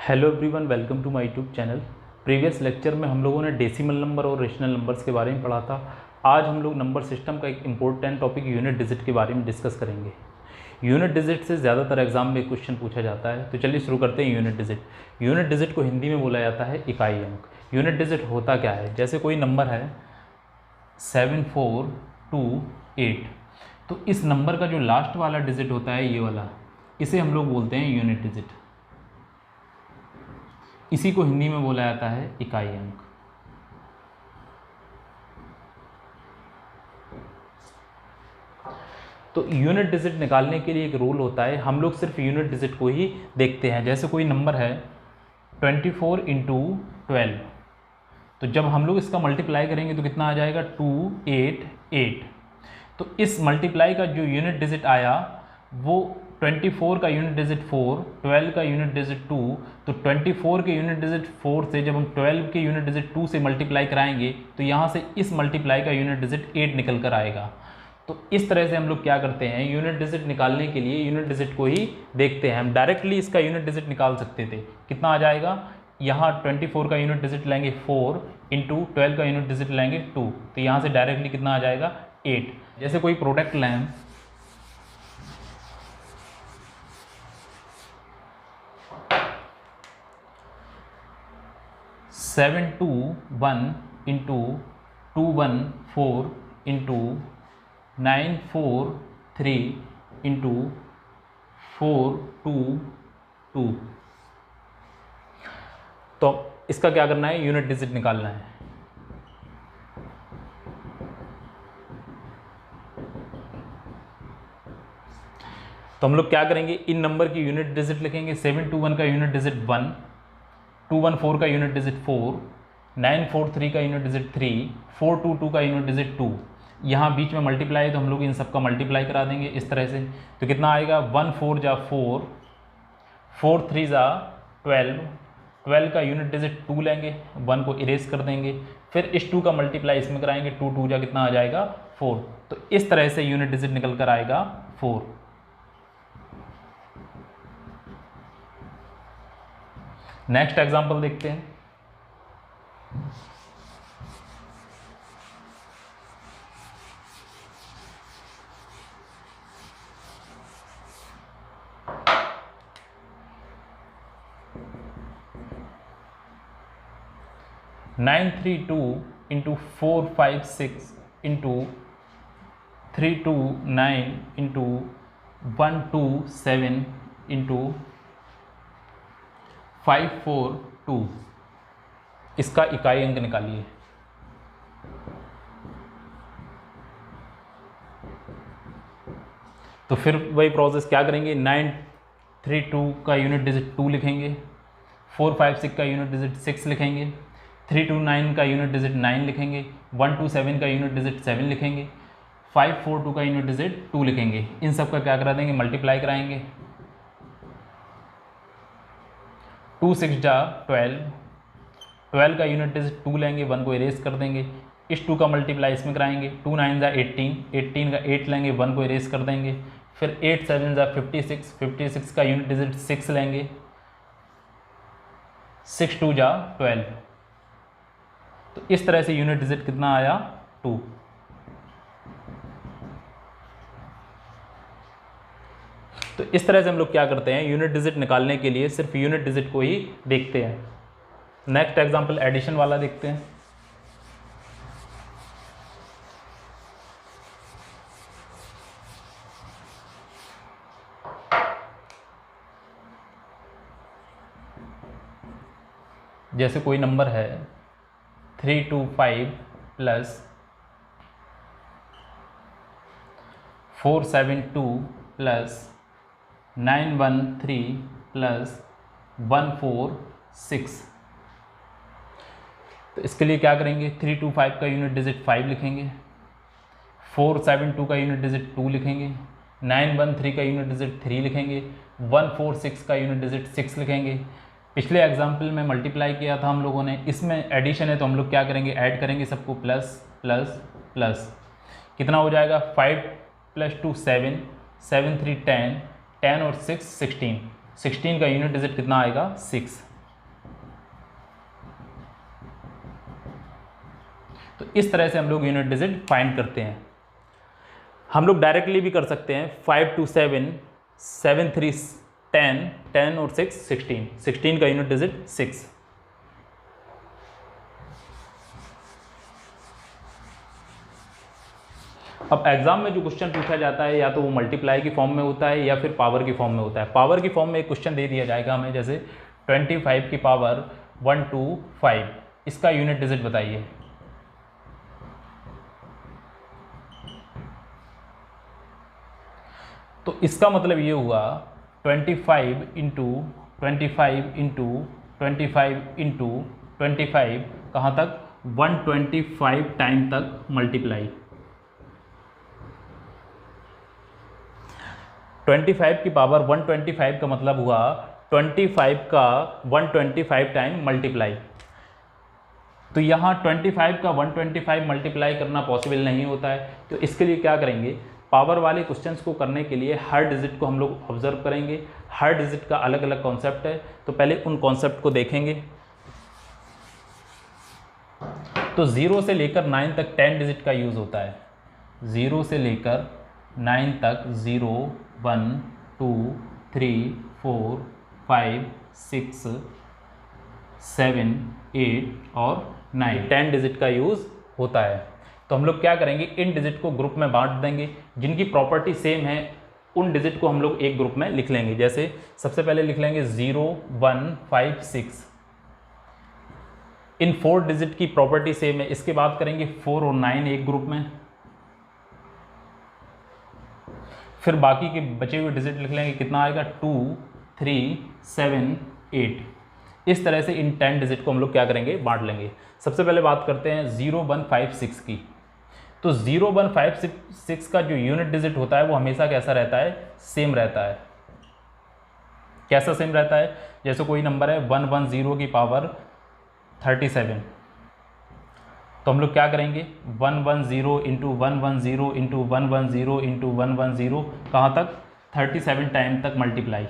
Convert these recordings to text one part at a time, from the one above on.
Hello everyone, welcome to my YouTube channel. Previous lecture में हम लोगों ने डेसिमल नंबर और रेशनल नंबर्स के बारे में पढ़ा था। आज हम लोग नंबर सिस्टम का एक इम्पोर्टेंट टॉपिक यूनिट डिजिट के बारे में डिस्कस करेंगे। यूनिट डिजिट से ज़्यादातर एग्जाम में क्वेश्चन पूछा जाता है, तो चलिए शुरू करते हैं। यूनिट डिजिट को हिंदी में बोला जाता है इकाई अंक। यूनिट डिजिट होता क्या है? जैसे कोई नंबर है 7428, तो इस नंबर का जो लास्ट वाला डिजिट होता है ये वाला, इसे हम लोग बोलते हैं यूनिट डिजिट। इसी को हिंदी में बोला जाता है इकाई अंक। तो यूनिट डिजिट निकालने के लिए एक रूल होता है, हम लोग सिर्फ यूनिट डिजिट को ही देखते हैं। जैसे कोई नंबर है 24 × 12, तो जब हम लोग इसका मल्टीप्लाई करेंगे तो कितना आ जाएगा 288। तो इस मल्टीप्लाई का जो यूनिट डिजिट आया वो 24 का यूनिट डिजिट 4, 12 का यूनिट डिजिट 2, तो 24 के यूनिट डिजिट 4 से जब हम 12 के यूनिट डिजिट 2 से मल्टीप्लाई कराएंगे तो यहाँ से इस मल्टीप्लाई का यूनिट डिजिट 8 निकल कर आएगा। तो इस तरह से हम लोग क्या करते हैं, यूनिट डिजिट निकालने के लिए यूनिट डिजिट को ही देखते हैं। हम डायरेक्टली इसका यूनिट डिजिट निकाल सकते थे। कितना आ जाएगा, यहाँ 24 का यूनिट डिजिट लेंगे 4 इंटू 12 का यूनिट डिजिट लेंगे 2, तो यहाँ से डायरेक्टली कितना आ जाएगा 8। जैसे कोई प्रोडक्ट लें 721 इंटू 214 इंटू 943 इंटू 422, तो इसका क्या करना है, यूनिट डिजिट निकालना है। तो हम लोग क्या करेंगे, इन नंबर की यूनिट डिजिट लिखेंगे। 721 का यूनिट डिजिट 1, 214 का यूनिट डिजिट 4, 943 का यूनिट डिजिट 3, 422 का यूनिट डिजिट 2। यहाँ बीच में मल्टीप्लाई है तो हम लोग इन सब का मल्टीप्लाई करा देंगे इस तरह से। तो कितना आएगा, 1 4 जा 4, 4 3 जा 12, 12 का यूनिट डिजिट 2 लेंगे, 1 को इरेज कर देंगे, फिर इस 2 का मल्टीप्लाई इसमें कराएंगे, 2 2 जा कितना आ जाएगा 4। तो इस तरह से यूनिट डिजिट निकल कर आएगा 4। नेक्स्ट एग्जांपल देखते हैं। Nine 3 2 into 4 5 6 into 3 2 9 into 1 2 7 into 5 4 2, इसका इकाई अंक निकालिए। तो फिर वही प्रोसेस क्या करेंगे, 932 का यूनिट डिजिट 2 लिखेंगे, 456 का यूनिट डिजिट 6 लिखेंगे, 329 का यूनिट डिजिट 9 लिखेंगे, 127 का यूनिट डिजिट 7 लिखेंगे, 542 का यूनिट डिजिट 2 लिखेंगे। इन सब का क्या करा देंगे, मल्टीप्लाई कराएंगे। 2 6 जा 12, 12 का यूनिट डिजिट 2 लेंगे, 1 को इरेज कर देंगे, इस 2 का मल्टीप्लाई इसमें कराएंगे। 2 9 जा 18, 18 का 8 लेंगे, 1 को इरेज कर देंगे, फिर 8 7 जा 56, 56 का यूनिट डिजिट 6 लेंगे, 6 2 जा 12। तो इस तरह से यूनिट डिजिट कितना आया 2। तो इस तरह से हम लोग क्या करते हैं, यूनिट डिजिट निकालने के लिए सिर्फ यूनिट डिजिट को ही देखते हैं। नेक्स्ट एग्जांपल एडिशन वाला देखते हैं। जैसे कोई नंबर है 325 प्लस 472 प्लस 913 प्लस 146। तो इसके लिए क्या करेंगे, 325 का यूनिट डिजिट 5 लिखेंगे, 472 का यूनिट डिजिट 2 लिखेंगे, 913 का यूनिट डिजिट 3 लिखेंगे, 146 का यूनिट डिजिट 6 लिखेंगे। पिछले एग्जाम्पल में मल्टीप्लाई किया था हम लोगों ने, इसमें एडिशन है तो हम लोग क्या करेंगे, ऐड करेंगे सबको, प्लस प्लस प्लस। कितना हो जाएगा, 5 + 2 7, 7 3 10, 10 और 6 16, 16 का यूनिट डिजिट कितना आएगा 6। तो इस तरह से हम लोग यूनिट डिजिट फाइंड करते हैं। हम लोग डायरेक्टली भी कर सकते हैं, 5 2 7, 7 3 10, 10 और 6 16, 16 का यूनिट डिजिट 6। अब एग्जाम में जो क्वेश्चन पूछा जाता है या तो वो मल्टीप्लाई की फॉर्म में होता है या फिर पावर की फॉर्म में होता है। पावर की फॉर्म में एक क्वेश्चन दे दिया जाएगा हमें, जैसे 25 की पावर 125, इसका यूनिट डिजिट बताइए। तो इसका मतलब ये हुआ 25 इंटू 25 इंटू 25 इंटू 25, कहाँ तक, 125 टाइम तक मल्टीप्लाई। 25 की पावर 125 का मतलब हुआ 25 का 125 टाइम मल्टीप्लाई। तो यहाँ 25 का 125 मल्टीप्लाई करना पॉसिबल नहीं होता है, तो इसके लिए क्या करेंगे, पावर वाले क्वेश्चंस को करने के लिए हर डिजिट को हम लोग ऑब्जर्व करेंगे। हर डिजिट का अलग अलग कॉन्सेप्ट है, तो पहले उन कॉन्सेप्ट को देखेंगे। तो 0 से लेकर 9 तक 10 डिजिट का यूज़ होता है। 0 से लेकर 9 तक 0 1 2 3 4 5 6 7 8 और 9, 10 डिजिट का यूज़ होता है। तो हम लोग क्या करेंगे, इन डिजिट को ग्रुप में बांट देंगे, जिनकी प्रॉपर्टी सेम है उन डिजिट को हम लोग एक ग्रुप में लिख लेंगे। जैसे सबसे पहले लिख लेंगे 0 1 5 6, इन 4 डिजिट की प्रॉपर्टी सेम है। इसके बाद करेंगे 4 और 9 एक ग्रुप में, फिर बाकी के बचे हुए डिजिट लिख लेंगे, कितना आएगा 2 3 7 8। इस तरह से इन 10 डिजिट को हम लोग क्या करेंगे, बांट लेंगे। सबसे पहले बात करते हैं 0 1 5 6 की। तो 0 1 5 6 का जो यूनिट डिजिट होता है वो हमेशा कैसा रहता है, सेम रहता है। कैसा सेम रहता है, जैसे कोई नंबर है 110 की पावर 37, तो हम लोग क्या करेंगे 110 इंटू 110 इंटू 110 इंटू 110, कहाँ तक, 37 टाइम तक मल्टीप्लाई।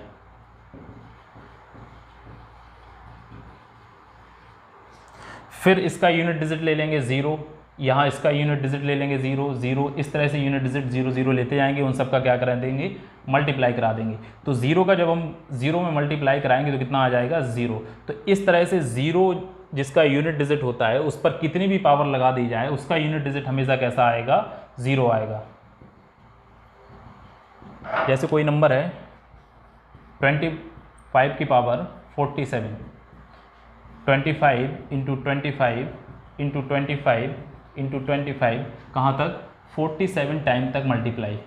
फिर इसका यूनिट डिजिट ले लेंगे 0, यहाँ इसका यूनिट डिजिट ले लेंगे 0 0, इस तरह से यूनिट डिजिट 0 0 लेते जाएंगे, उन सब का क्या करा देंगे, मल्टीप्लाई करा देंगे। तो 0 का जब हम 0 में मल्टीप्लाई कराएंगे तो कितना आ जाएगा, 0। तो इस तरह से 0 जिसका यूनिट डिजिट होता है उस पर कितनी भी पावर लगा दी जाए उसका यूनिट डिजिट हमेशा कैसा आएगा, 0 आएगा। जैसे कोई नंबर है 25 की पावर 47, 25 इंटू 25 इंटू 25 इंटू 25, कहाँ तक, 47 टाइम तक मल्टीप्लाई।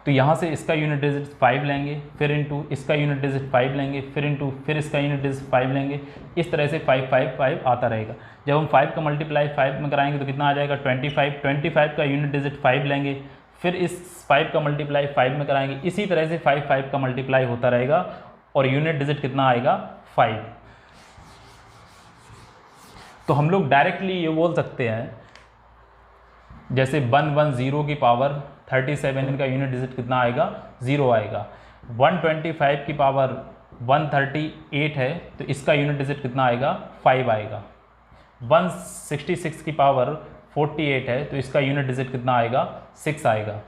तो यहाँ से इसका यूनिट डिजिट 5 लेंगे, फिर इंटू इसका यूनिट डिजिट 5 लेंगे, फिर इंटू फिर इसका यूनिट डिजिट 5 लेंगे। इस तरह से 5 5 5 आता रहेगा। जब हम 5 का मल्टीप्लाई 5 में कराएंगे तो कितना आ जाएगा, 25 25 का यूनिट डिजिट 5 लेंगे, फिर इस 5 का मल्टीप्लाई 5 में कराएंगे। इसी तरह से 5 5 का मल्टीप्लाई होता रहेगा और यूनिट डिजिट कितना आएगा, 5। तो हम लोग डायरेक्टली ये बोल सकते हैं, जैसे 110 की पावर 37, इनका यूनिट डिजिट कितना आएगा, 0 आएगा। 125 की पावर 138 है तो इसका यूनिट डिजिट कितना आएगा, 5 आएगा। 166 की पावर 48 है तो इसका यूनिट डिजिट कितना आएगा, 6 आएगा।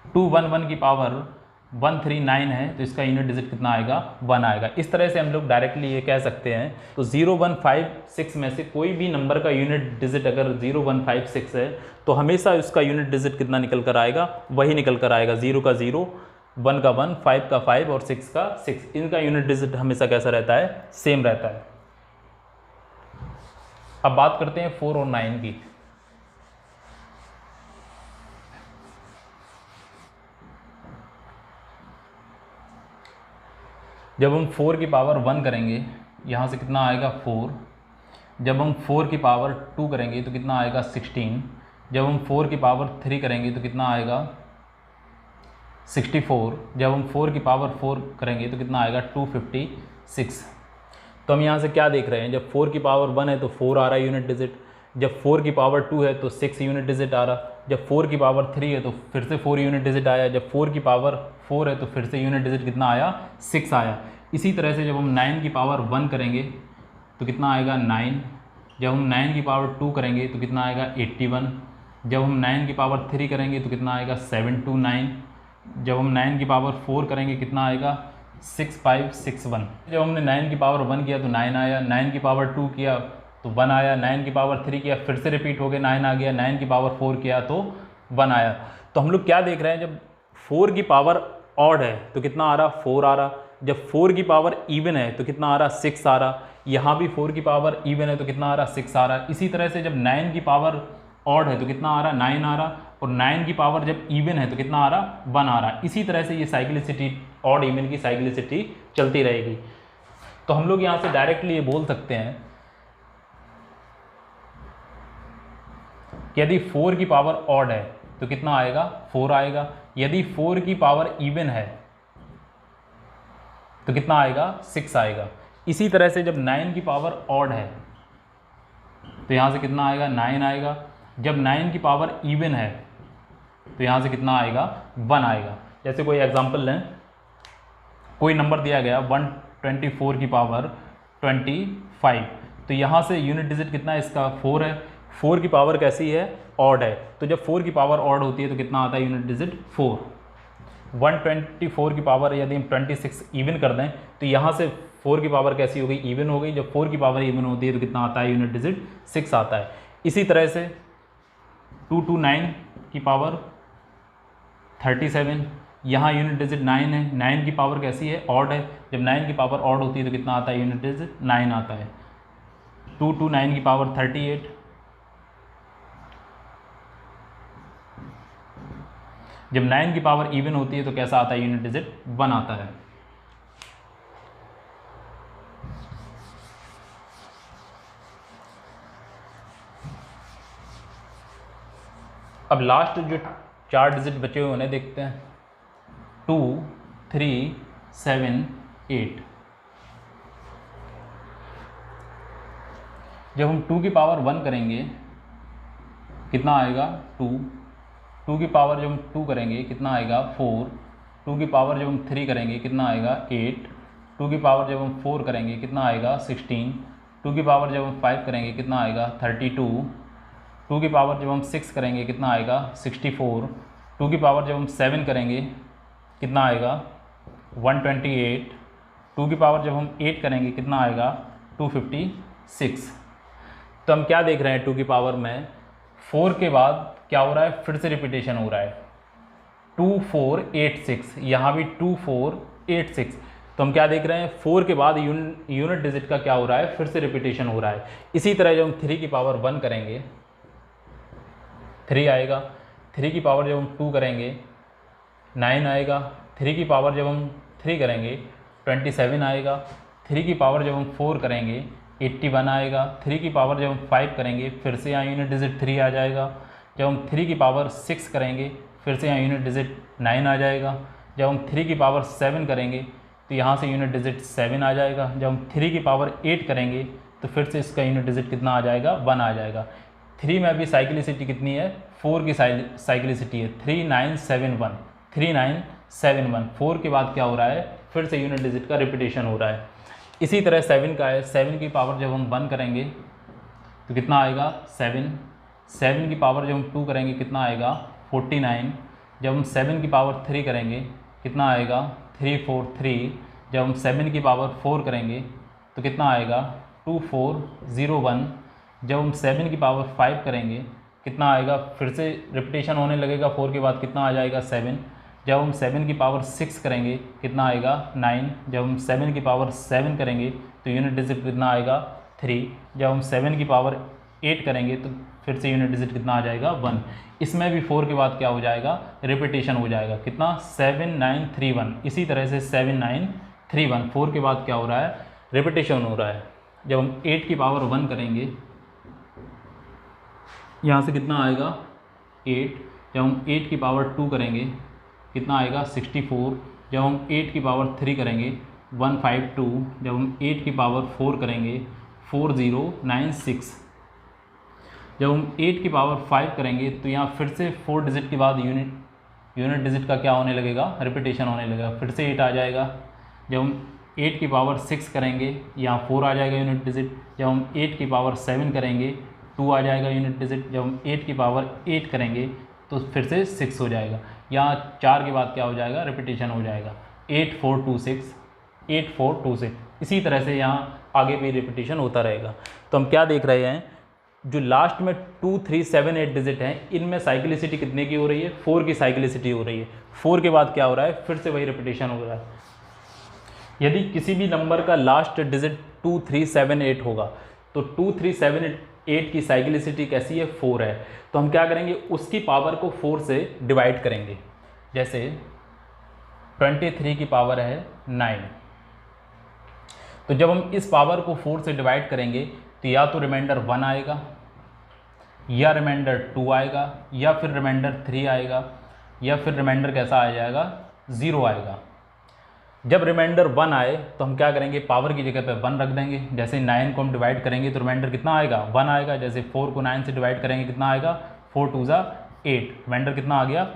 211 की पावर 139 है तो इसका यूनिट डिजिट कितना आएगा, 1 आएगा। इस तरह से हम लोग डायरेक्टली ये कह सकते हैं। तो 0156 में से कोई भी नंबर का यूनिट डिजिट अगर 0156 है तो हमेशा उसका यूनिट डिजिट कितना निकल कर आएगा, वही निकल कर आएगा, 0 का 0, 1 का 1, 5 का 5 और 6 का 6। इनका यूनिट डिजिट हमेशा कैसा रहता है, सेम रहता है। अब बात करते हैं 4 और 9 की। जब हम 4 की पावर 1 करेंगे, यहाँ से कितना आएगा, 4। जब हम 4 की पावर 2 करेंगे तो कितना आएगा, 16। जब हम 4 की पावर 3 करेंगे तो कितना आएगा, 64। जब हम 4 की पावर 4 करेंगे तो कितना आएगा, 256। तो हम यहाँ से क्या देख रहे हैं, जब 4 की पावर 1 है तो 4 आ रहा है यूनिट डिजिट, जब 4 की पावर 2 है तो 6 यूनिट डिजिट आ रहा, जब 4 की पावर 3 है तो फिर से 4 यूनिट डिजिट आया, जब 4 की पावर 4 है तो फिर से यूनिट डिजिट कितना आया, 6 आया। इसी तरह से जब हम 9 की पावर 1 करेंगे तो कितना आएगा 9, जब हम 9 की पावर 2 करेंगे तो कितना आएगा 81, जब हम 9 की पावर 3 करेंगे तो कितना आएगा 729, जब हम 9 की पावर 4 करेंगे कितना आएगा 6561। जब हमने 9 की पावर 1 किया तो 9 आया, 9 की पावर 2 किया तो 1 आया, 9 की पावर 3 किया फिर से रिपीट हो गया 9 आ गया, 9 की पावर 4 किया तो 1 आया। तो हम लोग क्या देख रहे हैं, जब 4 की पावर ऑड है तो कितना आ रहा, 4 आ रहा, जब 4 की पावर इवन है तो कितना आ रहा, 6 आ रहा, यहाँ भी 4 की पावर इवन है तो कितना आ रहा, 6 आ रहा। इसी तरह से जब 9 की पावर ऑड है तो कितना आ रहा, 9 आ रहा, और 9 की पावर जब इवन है तो कितना आ रहा, 1 आ रहा। इसी तरह से ये साइक्लिसिटी ऑड इवन की साइक्लिसिटी चलती रहेगी। तो हम लोग यहाँ से डायरेक्टली ये बोल सकते हैं कि यदि 4 की पावर ऑड है तो कितना आएगा, 4 आएगा, यदि 4 की पावर इवन है तो कितना आएगा, 6 आएगा। इसी तरह से जब 9 की पावर ऑड है तो यहाँ से कितना आएगा, 9 आएगा, जब 9 की पावर इवन है तो यहाँ से कितना आएगा, 1 आएगा। जैसे कोई एग्जांपल लें, कोई नंबर दिया गया 124 की पावर 25, तो यहाँ से यूनिट डिजिट कितना है इसका, 4 है। 4 की पावर कैसी है, ऑड है, तो जब 4 की पावर ऑड होती है तो कितना आता है यूनिट डिजिट, 4। 124 की पावर यदि हम 26 इवन कर दें तो यहाँ से 4 की पावर कैसी हो गई, इवन हो गई। जब 4 की पावर इवन होती है तो कितना आता है यूनिट डिजिट, 6 आता है। इसी तरह से 229 की पावर 37, यहाँ यूनिट डिजिट 9 है, 9 की पावर कैसी है, ऑड है, जब 9 की पावर ऑड होती है तो कितना आता है यूनिट डिजिट, 9 आता है। 229 की पावर 38, जब 9 की पावर इवन होती है तो कैसा आता है यूनिट डिजिट, 1 आता है। अब लास्ट जो 4 डिजिट बचे हुए उन्हें देखते हैं, 2, 3, 7, 8। जब हम 2 की पावर 1 करेंगे कितना आएगा, 2 की पावर जब हम 2 करेंगे कितना आएगा, 4, 2 की पावर जब हम 3 करेंगे कितना आएगा, 8, 2 की पावर जब हम 4 करेंगे कितना आएगा, 16, 2 की पावर जब हम 5 करेंगे कितना आएगा, 32, 2 की पावर जब हम 6 करेंगे कितना आएगा, 64, 2 की पावर जब हम 7 करेंगे कितना आएगा, 128, 2 की पावर जब हम 8 करेंगे कितना आएगा, 256। तो हम क्या देख रहे हैं, 2 की पावर में 4 के बाद क्या हो रहा है, फिर से रिपीटेशन हो रहा है, 2486, यहाँ भी 2486। तो हम क्या देख रहे हैं, 4 के बाद यूनिट डिजिट का क्या हो रहा है, फिर से रिपीटेशन हो रहा है। इसी तरह जब हम 3 की पावर 1 करेंगे 3 आएगा, 3 की पावर जब हम 2 करेंगे 9 आएगा, 3 की पावर जब हम 3 करेंगे 27 आएगा, 3 की पावर जब हम 4 करेंगे 81 आएगा, 3 की पावर जब हम 5 करेंगे फिर से यहाँ यूनिट डिजिट 3 आ जाएगा, जब हम 3 की पावर 6 करेंगे फिर से यहाँ यूनिट डिजिट 9 आ जाएगा, जब हम 3 की पावर 7 करेंगे तो यहाँ से यूनिट डिजिट 7 आ जाएगा, जब हम 3 की पावर 8 करेंगे तो फिर से इसका यूनिट डिजिट कितना आ जाएगा, 1 आ जाएगा। 3 में अभी साइक्लिसिटी कितनी है, 4 की साइक्लिसिटी है 3971, 3971। 4 के बाद क्या हो रहा है, फिर से यूनिट डिजिट का रिपीटेशन हो रहा है। इसी तरह 7 का है, 7 की पावर जब हम 1 करेंगे तो कितना आएगा, 7, 7 की पावर जब हम 2 करेंगे कितना आएगा, 49, जब हम 7 की पावर 3 करेंगे कितना आएगा, 343, जब हम 7 की पावर 4 करेंगे तो कितना आएगा, 2401, जब हम 7 की पावर 5 करेंगे कितना आएगा, फिर से रिपीटेशन होने लगेगा, 4 के बाद कितना आ जाएगा, 7, जब हम 7 की पावर 6 करेंगे कितना आएगा, 9, जब हम 7 की पावर 7 करेंगे तो यूनिट डिजिट कितना आएगा, 3, जब हम 7 की पावर 8 करेंगे तो फिर से यूनिट डिजिट कितना आ जाएगा, 1। इसमें भी 4 के बाद क्या हो जाएगा, रिपीटेशन हो जाएगा, कितना, 7931। इसी तरह से 7931, 4 के बाद क्या हो रहा है, रिपीटेशन हो रहा है। जब हम 8 की पावर 1 करेंगे यहाँ से कितना आएगा, 8, जब हम 8 की पावर 2 करेंगे कितना आएगा, 64, जब हम 8 की पावर 3 करेंगे 152, जब हम 8 की पावर 4 करेंगे 4096, जब हम 8 की पावर 5 करेंगे तो यहाँ फिर से 4 डिजिट के बाद यूनिट यूनिट डिजिट का क्या होने लगेगा, रिपीटेशन होने लगेगा। फिर से 8 आ जाएगा। जब हम 8 की पावर 6 करेंगे यहाँ 4 आ जाएगा यूनिट डिजिट। जब हम 8 की पावर 7 करेंगे 2 आ जाएगा यूनिट डिजिट। जब हम 8 की पावर 8 करेंगे तो फिर से 6 हो जाएगा। यहाँ 4 के बाद क्या हो जाएगा, रिपीटेशन हो जाएगा। 8 4 2 6, 8 4 2 6। इसी तरह से यहाँ आगे भी रिपीटेशन होता रहेगा। तो हम क्या देख रहे हैं, जो लास्ट में 2 3 7 8 डिजिट हैं, इनमें साइक्लिसिटी कितने की हो रही है, 4 की साइक्लिसिटी हो रही है। 4 के बाद क्या हो रहा है, फिर से वही रिपीटेशन हो रहा है। यदि किसी भी नंबर का लास्ट डिजिट 2 3 7 8 होगा तो 2 3 7 8 की साइक्लिसिटी कैसी है, 4 है। तो हम क्या करेंगे, उसकी पावर को 4 से डिवाइड करेंगे। जैसे 23 की पावर है 9, तो जब हम इस पावर को 4 से डिवाइड करेंगे तो या तो रिमाइंडर 1 आएगा, या रिमाइंडर 2 आएगा, या फिर रिमाइंडर 3 आएगा, या फिर रिमाइंडर कैसा आ जाएगा, 0 आएगा। जब रिमाइंडर 1 आए तो हम क्या करेंगे, पावर की जगह पे 1 रख देंगे। जैसे 9 को हम डिवाइड करेंगे तो रिमाइंडर कितना आएगा, 1 आएगा। जैसे 4 को 9 से डिवाइड करेंगे कितना आएगा, 4 2 8, रिमाइंडर कितना आ गया,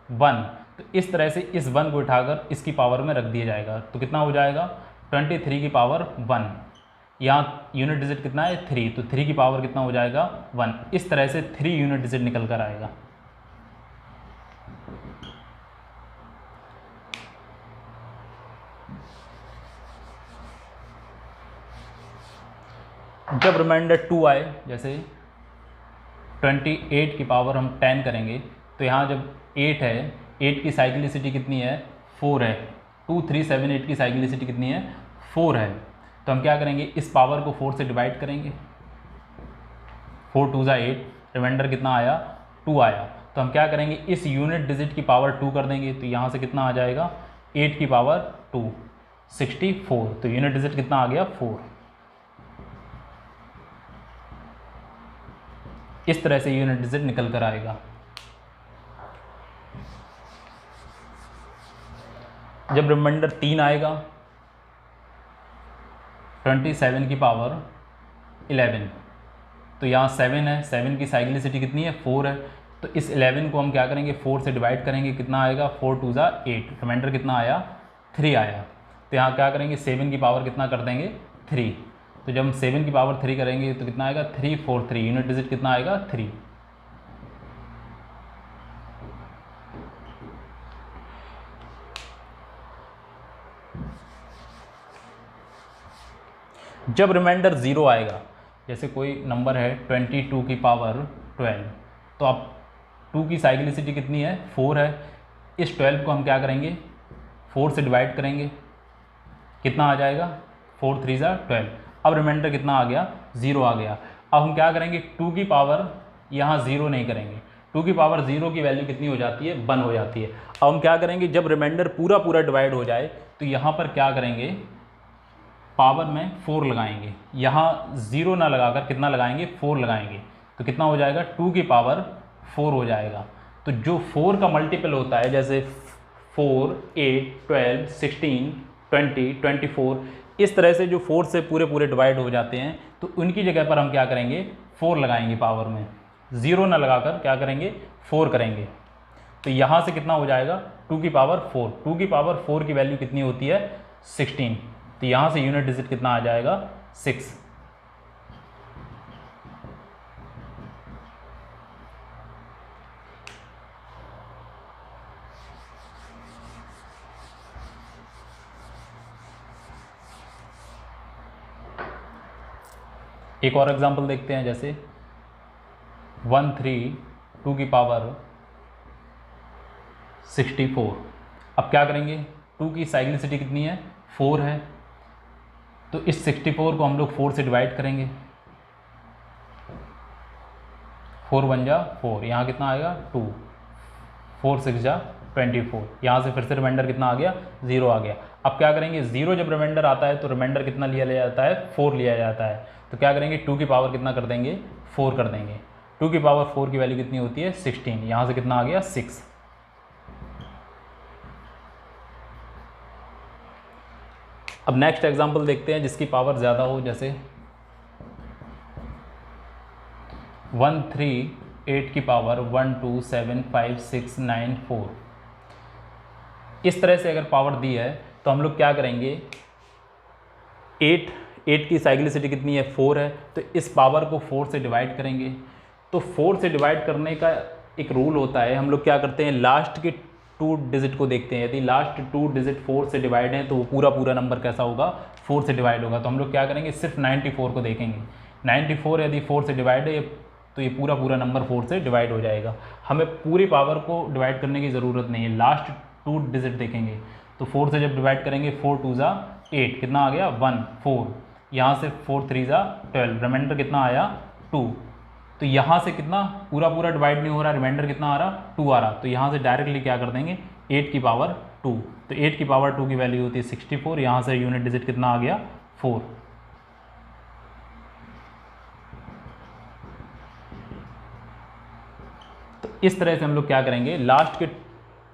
1। तो इस तरह से इस 1 को उठाकर इसकी पावर में रख दिया जाएगा तो कितना हो जाएगा, 23 की पावर 1। यहाँ यूनिट डिजिट कितना है, 3, तो 3 की पावर कितना हो जाएगा, 1। इस तरह से 3 यूनिट डिजिट निकल कर आएगा। जब रिमाइंडर 2 आए, जैसे 28 की पावर हम 10 करेंगे तो यहाँ जब 8 है, 8 की साइक्लिसिटी कितनी है, 4 है। 2 3 7 8 की साइक्लिसिटी कितनी है, 4 है। तो हम क्या करेंगे, इस पावर को 4 से डिवाइड करेंगे। 4 2 8, रिमाइंडर कितना आया, 2 आया। तो हम क्या करेंगे, इस यूनिट डिजिट की पावर 2 कर देंगे तो यहाँ से कितना आ जाएगा, 8 की पावर 2 64। तो यूनिट डिजिट कितना आ गया, 4। इस तरह से यूनिट डिजिट निकल कर आएगा। जब रिमाइंडर 3 आएगा, 27 की पावर 11, तो यहाँ 7 है, 7 की साइक्लिसिटी कितनी है, 4 है। तो इस 11 को हम क्या करेंगे, 4 से डिवाइड करेंगे, कितना आएगा, 4 2 8, रिमाइंडर कितना आया, 3 आया। तो यहाँ क्या करेंगे, 7 की पावर कितना कर देंगे, 3। तो जब हम 7 की पावर 3 करेंगे तो कितना आएगा, 3 4 3, यूनिट डिजिट कितना आएगा, 3। जब रिमाइंडर 0 आएगा, जैसे कोई नंबर है 22 की पावर 12, तो अब 2 की साइक्लिसिटी कितनी है, 4 है। इस 12 को हम क्या करेंगे, 4 से डिवाइड करेंगे, कितना आ जाएगा, 4 3 12। अब रिमाइंडर कितना आ गया, 0 आ गया। अब हम क्या करेंगे, 2 की पावर यहाँ 0 नहीं करेंगे। 2 की पावर 0 की वैल्यू कितनी हो जाती है, 1 हो जाती है। अब हम क्या करेंगे, जब रिमाइंडर पूरा पूरा डिवाइड हो जाए तो यहाँ पर क्या करेंगे, पावर में 4 लगाएंगे। यहाँ 0 ना लगाकर कितना लगाएंगे, 4 लगाएंगे। तो कितना हो जाएगा, 2 की पावर 4 हो जाएगा। तो जो 4 का मल्टीपल होता है, जैसे 4 8 12 16 20 24, इस तरह से जो 4 से पूरे पूरे डिवाइड हो जाते हैं तो उनकी जगह पर हम क्या करेंगे, 4 लगाएंगे पावर में। 0 ना लगाकर क्या करेंगे, 4 करेंगे। तो यहाँ से कितना हो जाएगा, 2 की पावर 4। 2 की पावर 4 की वैल्यू कितनी होती है, 16। तो यहाँ से यूनिट डिजिट कितना आ जाएगा, 6। एक और एग्जांपल देखते हैं, जैसे 132 की पावर 64। अब क्या करेंगे, 2 की साइक्लिसिटी कितनी है, 4 है। तो इस 64 को हम लोग 4 से डिवाइड करेंगे। 4 1 जा 4, यहाँ कितना आएगा, 2। 4 6 जा 24, यहाँ से फिर से रिमाइंडर कितना आ गया, 0 आ गया। अब क्या करेंगे, 0 जब रिमाइंडर आता है तो रिमाइंडर कितना लिया जाता है, 4 लिया जाता है। तो क्या करेंगे, 2 की पावर कितना कर देंगे, 4 कर देंगे। 2 की पावर 4 की वैल्यू कितनी होती है, 16। यहाँ से कितना आ गया, 6। अब नेक्स्ट एग्जांपल देखते हैं जिसकी पावर ज़्यादा हो, जैसे 138 की पावर 1 2 7 5 6 9 4। इस तरह से अगर पावर दी है तो हम लोग क्या करेंगे, 8 की साइक्लिसिटी कितनी है, 4 है, तो इस पावर को 4 से डिवाइड करेंगे। तो 4 से डिवाइड करने का एक रूल होता है, हम लोग क्या करते हैं, लास्ट के 2 डिजिट को देखते हैं। यदि लास्ट 2 डिजिट 4 से डिवाइड है तो वो पूरा नंबर कैसा होगा, 4 से डिवाइड होगा। तो हम लोग क्या करेंगे, सिर्फ 94 को देखेंगे। 94 यदि 4 से डिवाइड है तो ये पूरा नंबर 4 से डिवाइड हो जाएगा। हमें पूरी पावर को डिवाइड करने की ज़रूरत नहीं है, लास्ट 2 डिजिट देखेंगे। तो 4 से जब डिवाइड करेंगे, 4 2 ज़ा 8, कितना आ गया 1, 4, यहाँ से 4 3 ज़ा 12, रिमाइंडर कितना आया 2। तो यहाँ से कितना पूरा डिवाइड नहीं हो रहा, रिमाइंडर कितना आ रहा 2 आ रहा। तो यहाँ से डायरेक्टली क्या कर देंगे, 8 की पावर 2। तो 8 की पावर 2 की वैल्यू होती है 64, यहाँ से यूनिट डिजिट कितना आ गया 4। तो इस तरह से हम लोग क्या करेंगे, लास्ट के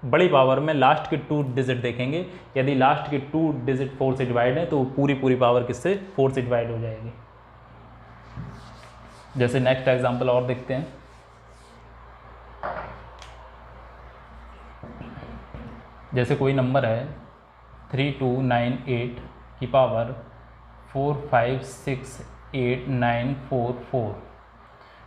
बड़ी पावर में लास्ट के 2 डिजिट देखेंगे। यदि लास्ट के 2 डिजिट 4 से डिवाइड है तो पूरी पावर किससे, 4 से डिवाइड हो जाएगी। जैसे नेक्स्ट एग्जांपल और देखते हैं। जैसे कोई नंबर है 3298 की पावर 4568944।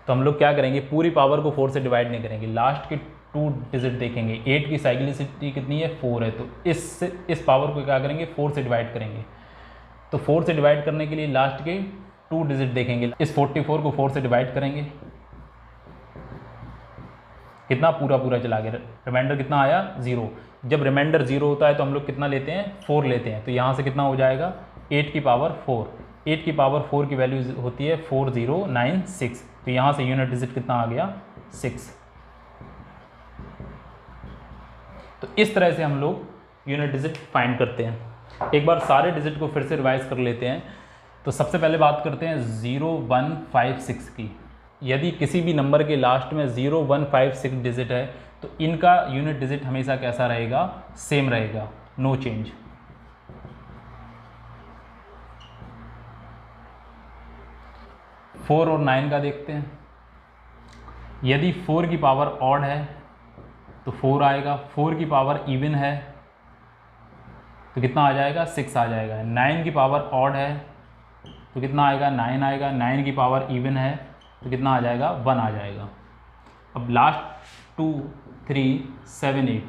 तो हम लोग क्या करेंगे, पूरी पावर को 4 से डिवाइड नहीं करेंगे, लास्ट के 2 डिजिट देखेंगे। 8 की साइक्लिसिटी कितनी है, 4 है, तो इस पावर को क्या करेंगे, 4 से डिवाइड करेंगे। तो 4 से डिवाइड करने के लिए लास्ट के 2 डिजिट देखेंगे। इस 44 को 4 से डिवाइड करेंगे, कितना पूरा चला गया, रिमाइंडर कितना आया 0। जब रिमाइंडर 0 होता है तो हम लोग कितना लेते हैं, 4 लेते हैं। तो यहाँ से कितना हो जाएगा, 8 की पावर 4। 8 की पावर 4 की वैल्यू होती है 4096। तो यहाँ से यूनिट डिजिट कितना आ गया 6। तो इस तरह से हम लोग यूनिट डिजिट फाइंड करते हैं। एक बार सारे डिजिट को फिर से रिवाइज कर लेते हैं। तो सबसे पहले बात करते हैं 0156 की। यदि किसी भी नंबर के लास्ट में 0156 डिजिट है तो इनका यूनिट डिजिट हमेशा कैसा रहेगा, सेम रहेगा, नो चेंज। फोर और 9 का देखते हैं। यदि 4 की पावर ऑड है तो 4 आएगा, 4 की पावर इवन है तो कितना आ जाएगा, 6 आ जाएगा। 9 की पावर ऑड है तो कितना आएगा, 9 आएगा। 9 की पावर इवन है तो कितना आ जाएगा, 1 आ जाएगा। अब लास्ट 2 3 7 8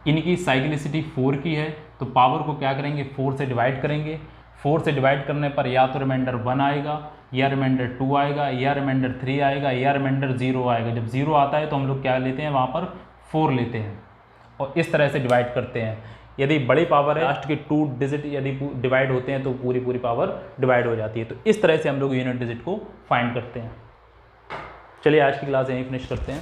इनकी साइक्लिसिटी 4 की है, तो पावर को क्या करेंगे, 4 से डिवाइड करेंगे। 4 से डिवाइड करने पर या तो रिमाइंडर 1 आएगा, या रिमाइंडर 2 आएगा, या रिमाइंडर 3 आएगा, या रिमाइंडर 0 आएगा। जब 0 आता है तो हम लोग क्या लेते हैं, वहाँ पर 4 लेते हैं और इस तरह से डिवाइड करते हैं। यदि बड़ी पावर है, लास्ट के 2 डिजिट यदि डिवाइड होते हैं तो पूरी पावर डिवाइड हो जाती है। तो इस तरह से हम लोग यूनिट डिजिट को फाइंड करते हैं। चलिए आज की क्लास यहीं फिनिश करते हैं।